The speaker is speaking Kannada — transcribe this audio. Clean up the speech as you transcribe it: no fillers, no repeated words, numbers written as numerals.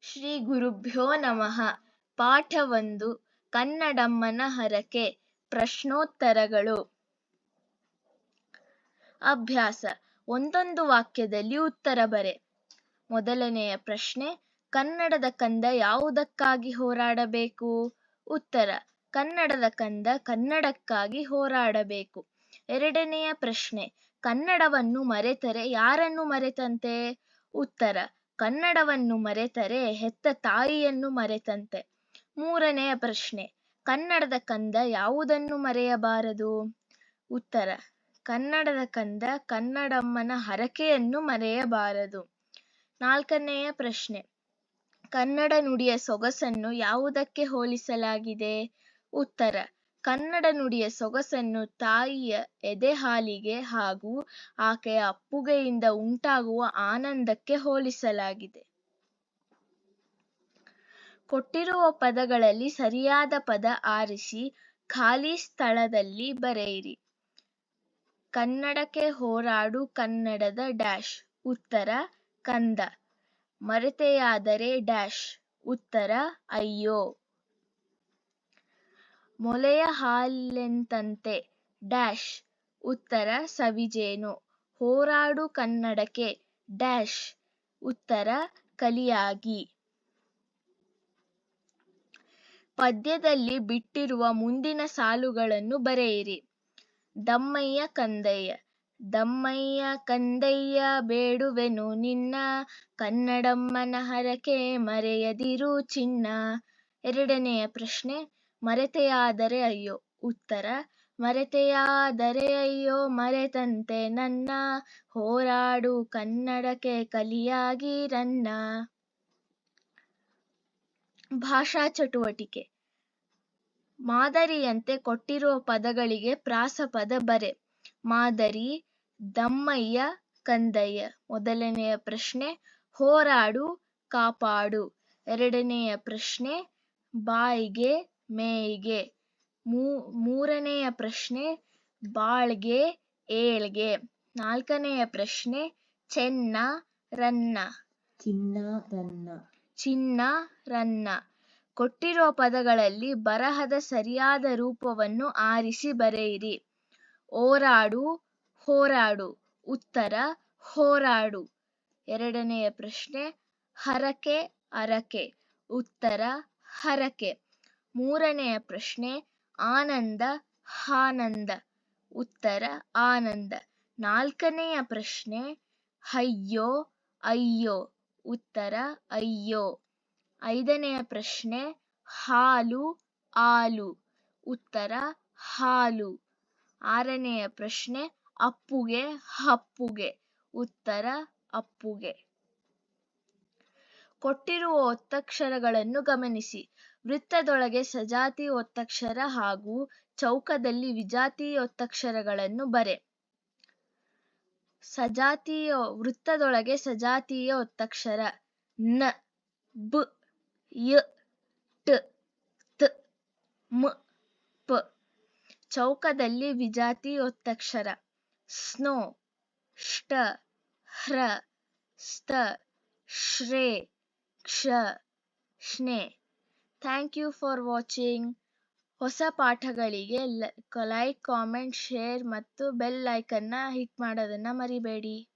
ಶ್ರೀ ಗುರುಭ್ಯೋ ನಮಃ. ಪಾಠ 1 ಕನ್ನಡಮ್ಮನ ಹರಕೆ. ಪ್ರಶ್ನೋತ್ತರಗಳು. ಅಭ್ಯಾಸ. ಒಂದೊಂದು ವಾಕ್ಯದಲ್ಲಿ ಉತ್ತರ ಬರೆ. ಮೊದಲನೆಯ ಪ್ರಶ್ನೆ, ಕನ್ನಡದ ಕಂದ ಯಾವುದಕ್ಕಾಗಿ ಹೋರಾಡಬೇಕು? ಉತ್ತರ, ಕನ್ನಡದ ಕಂದ ಕನ್ನಡಕ್ಕಾಗಿ ಹೋರಾಡಬೇಕು. ಎರಡನೆಯ ಪ್ರಶ್ನೆ, ಕನ್ನಡವನ್ನು ಮರೆತರೆ ಯಾರನ್ನು ಮರೆತಂತೆ? ಉತ್ತರ, ಕನ್ನಡವನ್ನು ಮರೆತರೆ ಹೆತ್ತ ತಾಯಿಯನ್ನು ಮರೆತಂತೆ. ಮೂರನೆಯ ಪ್ರಶ್ನೆ, ಕನ್ನಡದ ಕಂದ ಯಾವುದನ್ನು ಮರೆಯಬಾರದು? ಉತ್ತರ, ಕನ್ನಡದ ಕಂದ ಕನ್ನಡಮ್ಮನ ಹರಕೆಯನ್ನು ಮರೆಯಬಾರದು. ನಾಲ್ಕನೆಯ ಪ್ರಶ್ನೆ, ಕನ್ನಡ ನುಡಿಯ ಸೊಗಸನ್ನು ಯಾವುದಕ್ಕೆ ಹೋಲಿಸಲಾಗಿದೆ? ಉತ್ತರ, ಕನ್ನಡ ನುಡಿಯ ಸೊಗಸನ್ನು ತಾಯಿಯ ಎದೆಹಾಲಿಗೆ ಹಾಗೂ ಆಕೆಯ ಅಪ್ಪುಗೆಯಿಂದ ಉಂಟಾಗುವ ಆನಂದಕ್ಕೆ ಹೋಲಿಸಲಾಗಿದೆ. ಕೊಟ್ಟಿರುವ ಪದಗಳಲ್ಲಿ ಸರಿಯಾದ ಪದ ಆರಿಸಿ ಖಾಲಿ ಸ್ಥಳದಲ್ಲಿ ಬರೆಯಿರಿ. ಕನ್ನಡಕ್ಕೆ ಹೋರಾಡು ಕನ್ನಡದ ಡ್ಯಾಶ್. ಉತ್ತರ, ಕಂದ. ಮರೆತೆಯಾದರೆ ಡ್ಯಾಶ್. ಉತ್ತರ, ಅಯ್ಯೋ. ಮೊಲೆಯ ಹಾಲೆಂತಂತೆ ಡ್ಯಾಶ್. ಉತ್ತರ, ಸವಿಜೇನು. ಹೋರಾಡು ಕನ್ನಡಕ್ಕೆ ಡ್ಯಾಶ್. ಉತ್ತರ, ಕಲಿಯಾಗಿ. ಪದ್ಯದಲ್ಲಿ ಬಿಟ್ಟಿರುವ ಮುಂದಿನ ಸಾಲುಗಳನ್ನು ಬರೆಯಿರಿ. ದಮ್ಮಯ್ಯ ಕಂದಯ್ಯ. ದಮ್ಮಯ್ಯ ಕಂದಯ್ಯ ಬೇಡುವೆನು ನಿನ್ನ, ಕನ್ನಡಮ್ಮನ ಹರಕೆ ಮರೆಯದಿರು ಚಿನ್ನ. ಎರಡನೆಯ ಪ್ರಶ್ನೆ, ಮರೆತೆಯಾದರೆ ಅಯ್ಯೋ. ಉತ್ತರ, ಮರೆತೆಯಾದರೆ ಅಯ್ಯೋ ಮರೆತಂತೆ ನನ್ನ, ಹೋರಾಡು ಕನ್ನಡಕ್ಕೆ ಕಲಿಯಾಗಿ ರನ್ನ. ಭಾಷಾ ಚಟುವಟಿಕೆ. ಮಾದರಿಯಂತೆ ಕೊಟ್ಟಿರುವ ಪದಗಳಿಗೆ ಪ್ರಾಸಪದ ಬರೆ. ಮಾದರಿ, ದಮ್ಮಯ್ಯ ಕಂದಯ್ಯ. ಮೊದಲನೆಯ ಪ್ರಶ್ನೆ, ಹೋರಾಡು ಕಾಪಾಡು. ಎರಡನೆಯ ಪ್ರಶ್ನೆ, ಬಾಯ್ಗೆ ಮೇಯ್ಗೆ. ಮೂರನೆಯ ಪ್ರಶ್ನೆ, ಬಾಳ್ಗೆ ಏಳ್ಗೆ. ನಾಲ್ಕನೆಯ ಪ್ರಶ್ನೆ, ಚೆನ್ನ ರನ್ನ. ಚಿನ್ನ ರನ್ನ. ಕೊಟ್ಟಿರುವ ಪದಗಳಲ್ಲಿ ಬರಹದ ಸರಿಯಾದ ರೂಪವನ್ನು ಆರಿಸಿ ಬರೆಯಿರಿ. ಓರಾಡು ಹೋರಾಡು. ಉತ್ತರ, ಹೋರಾಡು. ಎರಡನೆಯ ಪ್ರಶ್ನೆ, ಹರಕೆ ಅರಕೆ. ಉತ್ತರ, ಹರಕೆ. ಮೂರನೆಯ ಪ್ರಶ್ನೆ, ಆನಂದ ಹಾನಂದ. ಉತ್ತರ, ಆನಂದ. ನಾಲ್ಕನೆಯ ಪ್ರಶ್ನೆ, ಅಯ್ಯೋ ಅಯ್ಯೋ. ಉತ್ತರ, ಅಯ್ಯೋ. ಐದನೆಯ ಪ್ರಶ್ನೆ, ಹಾಲು ಆಲು. ಉತ್ತರ, ಹಾಲು. ಆರನೆಯ ಪ್ರಶ್ನೆ, ಅಪ್ಪುಗೆ ಹಪ್ಪುಗೆ. ಉತ್ತರ, ಅಪ್ಪುಗೆ. ಕೊಟ್ಟಿರುವ ಒತ್ತಕ್ಷರಗಳನ್ನು ಗಮನಿಸಿ. ವೃತ್ತದೊಳಗೆ ಸಜಾತಿ ಒತ್ತಕ್ಷರ ಹಾಗೂ ಚೌಕದಲ್ಲಿ ವಿಜಾತೀಯ ಒತ್ತಕ್ಷರಗಳನ್ನು ಬರೆ. ವೃತ್ತದೊಳಗೆ ಸಜಾತೀಯ ಒತ್ತಕ್ಷರ ನ, ಬ, ಯ, ಟ, ತ, ಮ, ಪ. ಚೌಕದಲ್ಲಿ ವಿಜಾತಿ ಒತ್ತಕ್ಷರ ಸ್ನೋ, ಷ್ಟ, ಹ್ರ, ಸ್ತ, ಶ್ರೇ, ಕ್ಷ, ಶ್ನೆ. Thank you for watching. ಹೊಸ ಪಾಠಗಳಿಗೆ ಲೈಕ್, ಕಾಮೆಂಟ್, ಶೇರ್ ಮತ್ತು ಬೆಲ್ ಐಕನ್ನ ಹಿಟ್ ಮಾಡೋದನ್ನ ಮರಿಬೇಡಿ.